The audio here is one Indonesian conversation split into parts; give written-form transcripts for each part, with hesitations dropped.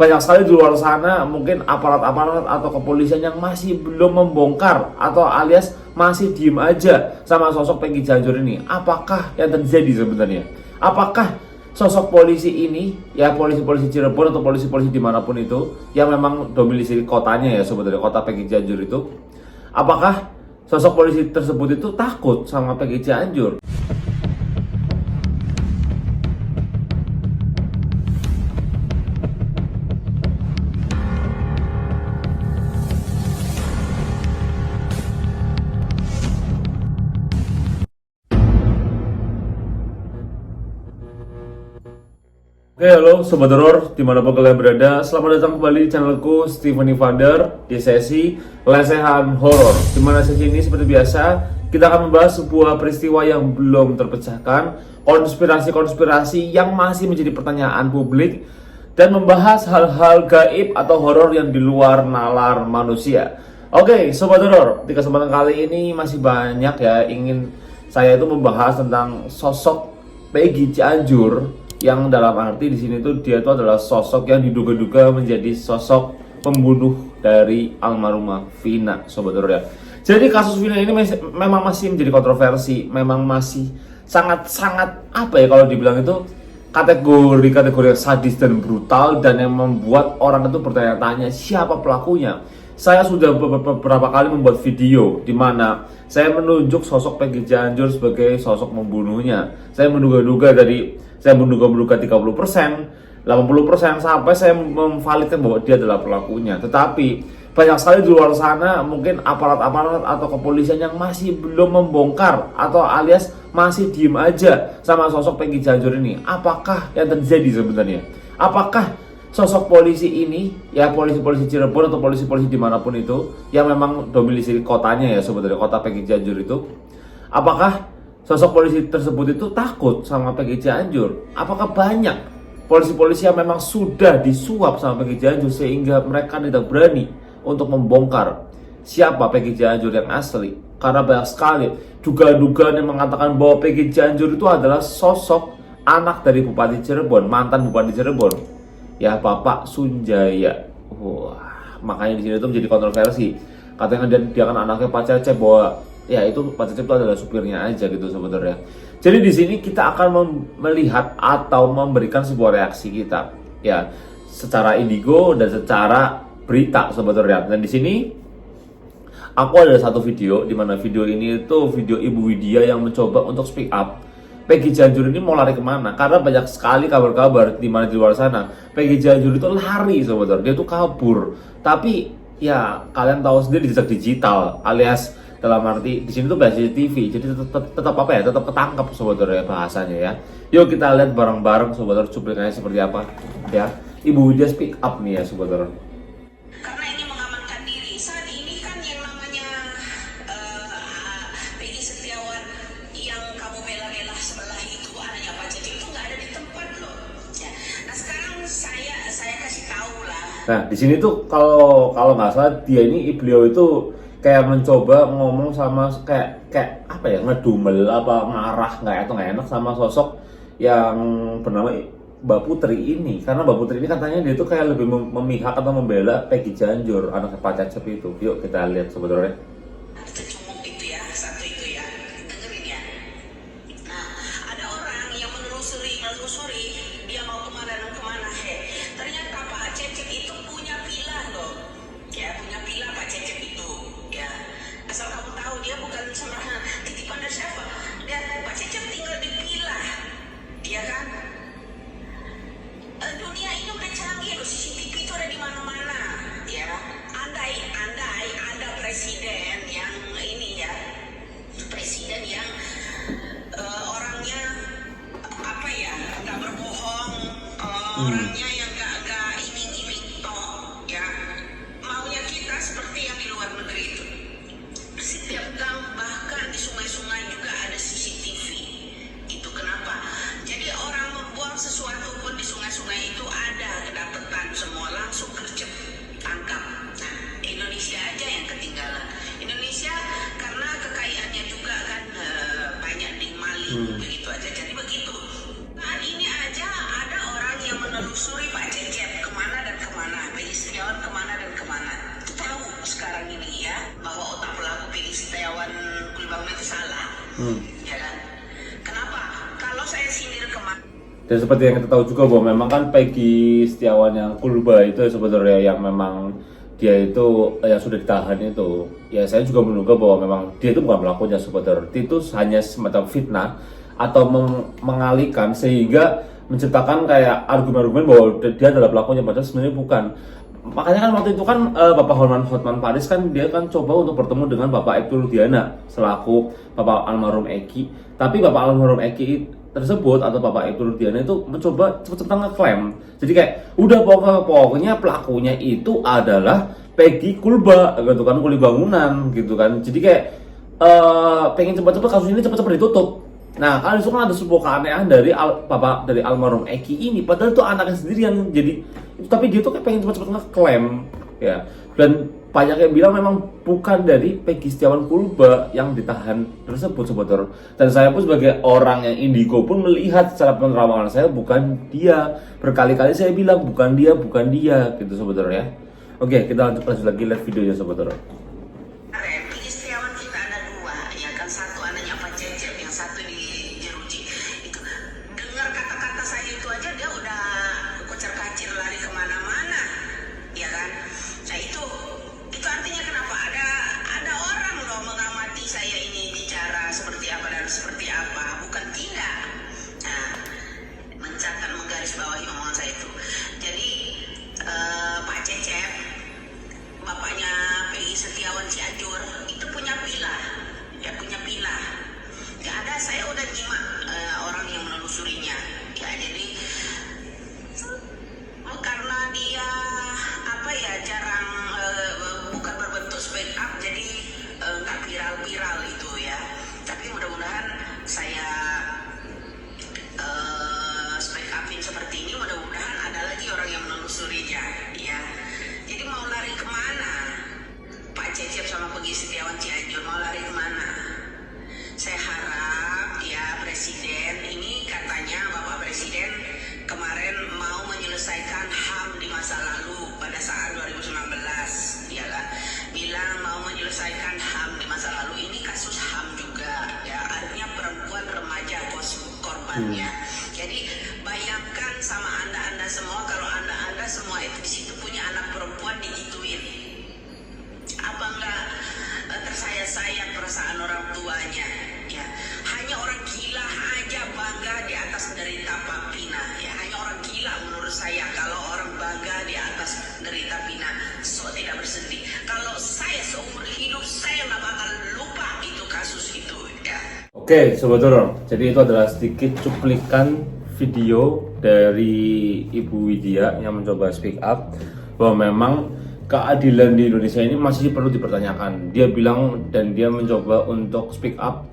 banyak sekali di luar sana mungkin aparat-aparat atau kepolisian yang masih belum membongkar atau alias masih diem aja sama sosok Peggy Cianjur ini. Apakah yang terjadi sebenarnya? Apakah sosok polisi ini, ya polisi-polisi Cirebon atau polisi-polisi dimanapun itu yang memang domisili kotanya ya sebenarnya kota Peggy Cianjur itu, apakah sosok polisi tersebut itu takut sama Peggy Cianjur? Oke, halo Sobat Horor, dimanapun kalian berada, selamat datang kembali di channelku Stephanie Father di sesi Lesehan Horor. Dimana sesi ini seperti biasa, kita akan membahas sebuah peristiwa yang belum terpecahkan, konspirasi-konspirasi yang masih menjadi pertanyaan publik, dan membahas hal-hal gaib atau horor yang di luar nalar manusia. Oke, Sobat Horor, di kesempatan kali ini masih banyak ya ingin saya itu membahas tentang sosok Peggy Cianjur, yang dalam arti di sini tuh dia itu adalah sosok yang diduga-duga menjadi sosok pembunuh dari almarhumah Vina, Sobat Horor ya. Jadi kasus Vina ini memang masih menjadi kontroversi, memang masih sangat-sangat apa ya kalau dibilang itu kategori sadis dan brutal, dan yang membuat orang itu bertanya-tanya siapa pelakunya. Saya sudah beberapa kali membuat video di mana saya menunjuk sosok Peggy Cianjur sebagai sosok membunuhnya. Saya menduga-duga 30%, 80%, sampai saya memvalidkan bahwa dia adalah pelakunya. Tetapi banyak sekali di luar sana mungkin aparat-aparat atau kepolisian yang masih belum membongkar atau alias masih diem aja sama sosok Peggy Cianjur ini. Apakah yang terjadi sebenarnya? Apakah sosok polisi ini, ya polisi-polisi Cirebon atau polisi-polisi dimanapun itu yang memang domisili kotanya ya sebenarnya kota Peggy Cianjur itu, apakah sosok polisi tersebut itu takut sama Peggy Cianjur? Apakah banyak polisi-polisi yang memang sudah disuap sama Peggy Cianjur sehingga mereka tidak berani untuk membongkar siapa Peggy Cianjur yang asli? Karena banyak sekali dugaan-dugaan yang mengatakan bahwa Peggy Cianjur itu adalah sosok anak dari Bupati Cirebon, mantan Bupati Cirebon, ya Bapak Sunjaya. Wah, makanya di sini itu menjadi kontroversi. Katanya dia kan anaknya Pak Cecep, bahwa ya itu Pak Cecep itu adalah supirnya aja gitu sebenarnya. Jadi di sini kita akan melihat atau memberikan sebuah reaksi kita ya secara indigo dan secara berita sebenarnya. Dan di sini aku ada satu video di mana video ini itu video Ibu Widya yang mencoba untuk speak up Peggy Cianjur ini mau lari kemana, karena banyak sekali kabar-kabar di mana di luar sana Peggy Cianjur itu lari sebenarnya, dia itu kabur. Tapi ya kalian tahu sendiri jejak digital alias dalam arti di sini tuh bahasa CCTV, jadi tetap apa ya, tetap ketangkap sebenarnya bahasanya ya. Yuk kita lihat bareng-bareng sebenarnya cuplikannya seperti apa ya. Ibu Widya speak up nih ya sebenarnya. Karena ini mengamankan diri. Saat ini kan yang namanya Peggy Setiawan yang kamu bela-bela sebelah itu anaknya Pak Cecep itu nggak ada di tempat loh. Ya. Nah sekarang saya kasih tahu lah. Nah di sini tuh kalau nggak salah beliau itu kayak mencoba ngomong sama kayak apa ya, ngedumel apa marah nggak enak sama sosok yang bernama Mbak Putri ini, karena Mbak Putri ini katanya dia tuh kayak lebih memihak atau membela Peggy Cianjur, anak Pak Cecep itu. Yuk kita lihat sebenarnya. Cecunguk itu ya, satu itu ya, dengerin ya. Nah, ada orang yang menelusuri, dia mau kemana dan kemana. Ternyata Pak Cecep itu punya villa loh. Ya, punya villa Pak Cecep itu. Ya, asal kamu tahu dia bukan sembarangan titipan dari siapa. Pak Cecep tinggal di villa, ya kan? Dunia ini udah canggih loh, CCTV itu ada di mana-mana, ya. Andai ada presiden yang ini Ya kan? Kenapa? Kalau saya sindir kemarin. Dan seperti yang kita tahu juga bahwa memang kan Peggy Setiawan yang Kulba itu sebenarnya yang memang dia itu yang sudah ditahan itu, ya saya juga menduga bahwa memang dia itu bukan pelakunya sebenarnya, itu hanya semacam fitnah atau mengalihkan sehingga menciptakan kayak argumen-argumen bahwa dia adalah pelakunya padahal sebenarnya bukan. Makanya kan waktu itu kan Bapak Hotman Paris kan dia kan coba untuk bertemu dengan Bapak Ibtu Rudiana selaku Bapak almarhum Eki, tapi Bapak almarhum Eki tersebut atau Bapak Ibtu Rudiana itu mencoba cepet-cepetan ngeklaim. Jadi kayak udah pokoknya pelakunya itu adalah Peggy Kulba gitu kan, kuli bangunan gitu kan. Jadi kayak pengen cepet-cepet kasus ini cepet-cepet ditutup. Nah, kan itu kan ada sebuah keanehan dari Bapak dari almarhum Eki ini, padahal itu anaknya sendiri yang jadi, tapi dia tuh kayak pengen cepet-cepet ngeklaim ya. Dan banyak yang bilang memang bukan dari Peggy Setiawan Kulba yang ditahan tersebut sebetulnya. Dan saya pun sebagai orang yang indigo pun melihat secara penerawangan saya bukan dia. Berkali-kali saya bilang bukan dia gitu sebetulnya. Oke, kita lanjut lagi lihat videonya sebetulnya. Peggy Setiawan kita ada dua, ya kan, satu anaknya Pak Cecep, yang satu di Jeruji. Itu dengar kata-kata saya itu aja dia udah kocar-kacir lari kemana-mana, ya kan? Nah itu artinya kenapa ada orang loh mengamati saya ini bicara seperti apa dan seperti apa, bukan tidak. Nah, mencatat menggarisbawahi omongan saya itu. Jadi Pak Cecep, bapaknya Peggy Setiawan Cianjur, itu punya pilah, ya punya pilah. Ya ada, saya udah nyimak orang yang menelusurinya. Ya jadi karena dia apa ya jarang bukan berbentuk speak up, jadi nggak viral itu ya. Tapi mudah-mudahan saya speak upin seperti ini, mudah-mudahan ada lagi orang yang menelusurinya ya. Jadi mau lari kemana Pak Cecep sama Peggy Setiawan Cianjur, mau lari kemana? Saya harap ya Presiden ini, katanya Bapak Presiden kemarin mau menyelesaikan HAM di masa lalu pada saat 2019 ya kan, bilang mau menyelesaikan HAM di masa lalu. Ini kasus HAM juga ya, artinya perempuan remaja korbannya. Jadi bayangkan sama anda semua, kalau anda semua itu di situ punya anak perempuan digituin, apa enggak tersayat-sayat perasaan orang tuanya ya. Hanya orang gila aja bangga di atas derita Papina ya, hanya orang gila menurut saya kalau orang bangga di atas derita Pina. So tidak bersedih. Kalau saya seumur hidup saya nggak bakal lupa itu kasus itu ya. Oke, Sobat Horor, jadi itu adalah sedikit cuplikan video dari Ibu Widya yang mencoba speak up bahwa memang keadilan di Indonesia ini masih perlu dipertanyakan. Dia bilang dan dia mencoba untuk speak up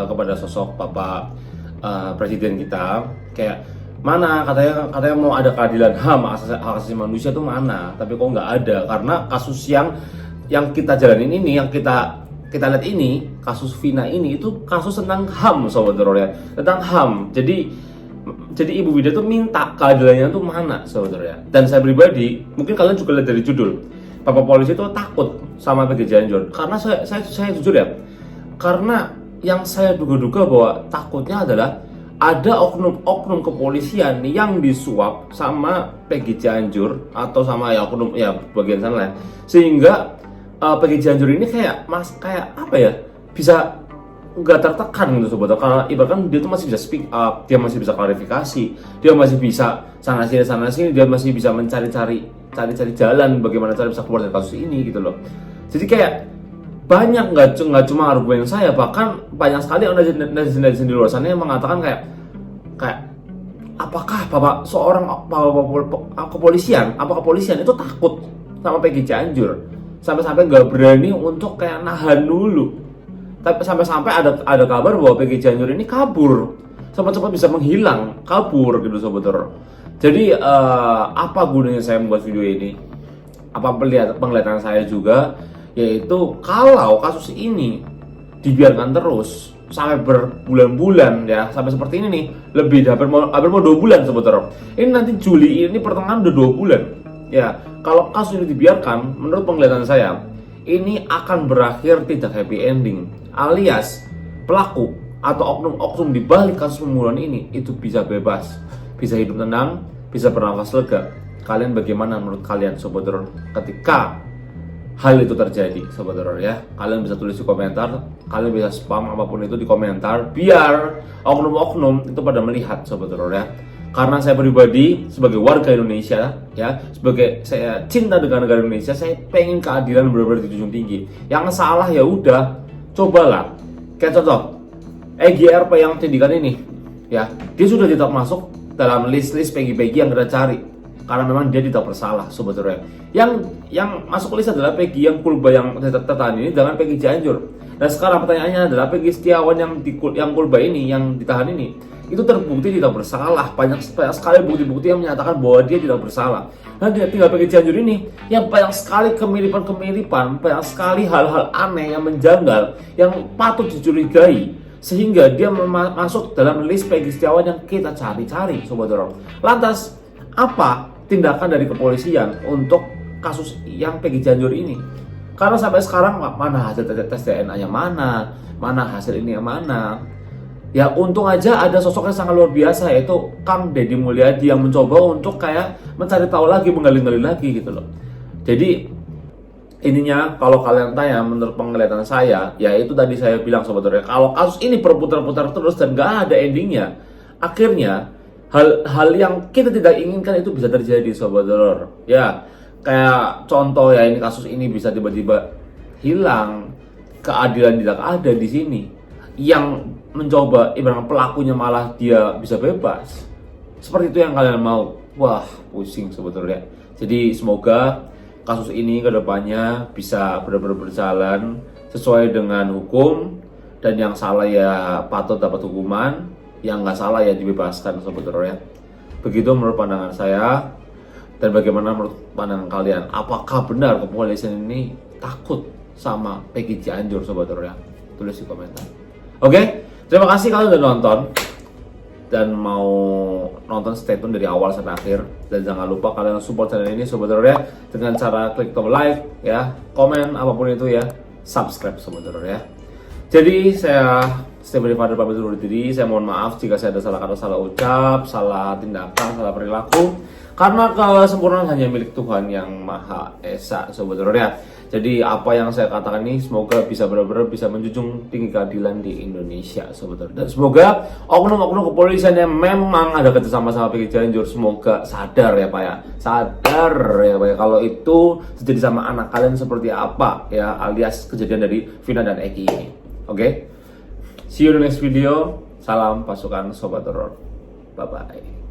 kepada sosok Bapak Presiden kita, kayak mana katanya mau ada keadilan HAM, hak asasi manusia itu mana, tapi kok nggak ada. Karena kasus yang kita jalanin ini, yang kita lihat ini, kasus Vina ini itu kasus tentang HAM, Sobat Horor ya, tentang HAM. Jadi Ibu Widya tuh minta keadilannya tuh mana, saudara ya. Dan saya pribadi, mungkin kalian juga lihat dari judul, Bapak polisi itu takut sama Peggy Cianjur. Karena saya jujur ya, karena yang saya duga-duga bahwa takutnya adalah ada oknum kepolisian yang disuap sama Peggy Cianjur atau sama ya oknum ya bagian sana ya. Sehingga Peggy Cianjur ini kayak apa ya, bisa nggak tertekan gitu sebetulnya, karena ibaratkan dia tuh masih bisa speak up, dia masih bisa klarifikasi, dia masih bisa sana sini, dia masih bisa mencari-cari jalan bagaimana cara bisa keluar dari kasus ini gitu loh. Jadi kayak banyak, nggak cuma argumen saya, bahkan banyak sekali netizen di luar sana yang mengatakan kayak apakah kepolisian itu takut sama Peggy Cianjur sampai nggak berani untuk kayak nahan dulu. Tapi sampai ada kabar bahwa Peggy Cianjur ini kabur, cepat-cepat bisa menghilang, kabur gitu Sobat Horor. Jadi apa gunanya saya membuat video ini? Apa penglihatan saya juga, yaitu kalau kasus ini dibiarkan terus sampai berbulan-bulan ya, sampai seperti ini nih, lebih hampir mau 2 bulan Sobat Horor. Ini nanti Juli ini pertengahan udah 2 bulan. Ya, kalau kasus ini dibiarkan, menurut penglihatan saya, ini akan berakhir tidak happy ending. Alias pelaku atau oknum-oknum di balik kasus pembunuhan ini itu bisa bebas, bisa hidup tenang, bisa bernafas lega. Kalian bagaimana menurut kalian Sobat Horor ketika hal itu terjadi Sobat Horor ya? Kalian bisa tulis di komentar, kalian bisa spam apapun itu di komentar biar oknum-oknum itu pada melihat Sobat Horor ya. Karena saya pribadi sebagai warga Indonesia ya, sebagai saya cinta dengan negara Indonesia, saya pengen keadilan benar-benar dijunjung tinggi. Yang salah ya udah, cobalah. Kayak contoh EGRP yang tindikan ini ya, dia sudah tidak masuk dalam list-list Peggy yang kita cari karena memang dia tidak bersalah Sobat Horor. Yang masuk list adalah Peggy yang Kulba yang tertahan ini dengan Peggy Cianjur. Nah sekarang pertanyaannya adalah Peggy Setiawan yang Kulba ini, yang ditahan ini, itu terbukti tidak bersalah. Banyak sekali bukti-bukti yang menyatakan bahwa dia tidak bersalah. Nah dia tinggal Peggy Cianjur ini yang banyak sekali kemiripan-kemiripan, banyak sekali hal-hal aneh yang menjanggal, yang patut dicurigai, sehingga dia masuk dalam list Peggy Setiawan yang kita cari-cari Sobat Horor. Lantas apa tindakan dari kepolisian untuk kasus yang Peggy Cianjur ini? Karena sampai sekarang mana hasil tes DNA-nya mana hasil ini yang mana? Ya untung aja ada sosok yang sangat luar biasa, yaitu Kang Deddy Mulyadi yang mencoba untuk kayak mencari tahu lagi, menggali-gali lagi gitu loh. Jadi ininya kalau kalian tanya menurut penglihatan saya, ya itu tadi saya bilang Sobat Horor, kalau kasus ini berputar-putar terus dan gak ada endingnya, akhirnya hal yang kita tidak inginkan itu bisa terjadi Sobat Horor. Ya kayak contoh ya, ini kasus ini bisa tiba-tiba hilang, keadilan tidak ada di sini. Yang mencoba ibarat pelakunya malah dia bisa bebas. Seperti itu yang kalian mau. Wah, pusing Sobat Horor ya. Jadi semoga kasus ini kedepannya bisa benar-benar berjalan sesuai dengan hukum, dan yang salah ya patut dapat hukuman, yang nggak salah ya dibebaskan Sobat Horor ya. Begitu menurut pandangan saya. Dan bagaimana menurut pandangan kalian? Apakah benar kepolisian ini takut sama Peggy Cianjur Sobat Horor ya? Tulis di komentar. Oke, terima kasih kalian udah nonton. Dan mau nonton, stay tune dari awal sampai akhir. Dan jangan lupa kalian support channel ini Sobat Horor ya, dengan cara klik tombol like ya, komen apapun itu ya, subscribe Sobat Horor ya. Jadi saya Stephen Father pamit undur diri. Saya mohon maaf jika saya ada salah kata, salah ucap, salah tindakan, salah perilaku. Karena kesempurnaan hanya milik Tuhan yang Maha Esa Sobat Horor ya. Jadi apa yang saya katakan ini semoga bisa benar-benar bisa menjunjung tinggi keadilan di Indonesia Sobat Horor. Dan semoga oknum-oknum kepolisian yang memang ada kerjasama sama Peggy Cianjur semoga sadar ya Pak ya. Sadar ya Pak ya, kalau itu terjadi sama anak kalian seperti apa ya, alias kejadian dari Vina dan Eki ini. Oke? See you in the next video. Salam pasukan Sobat Horor. Bye-bye.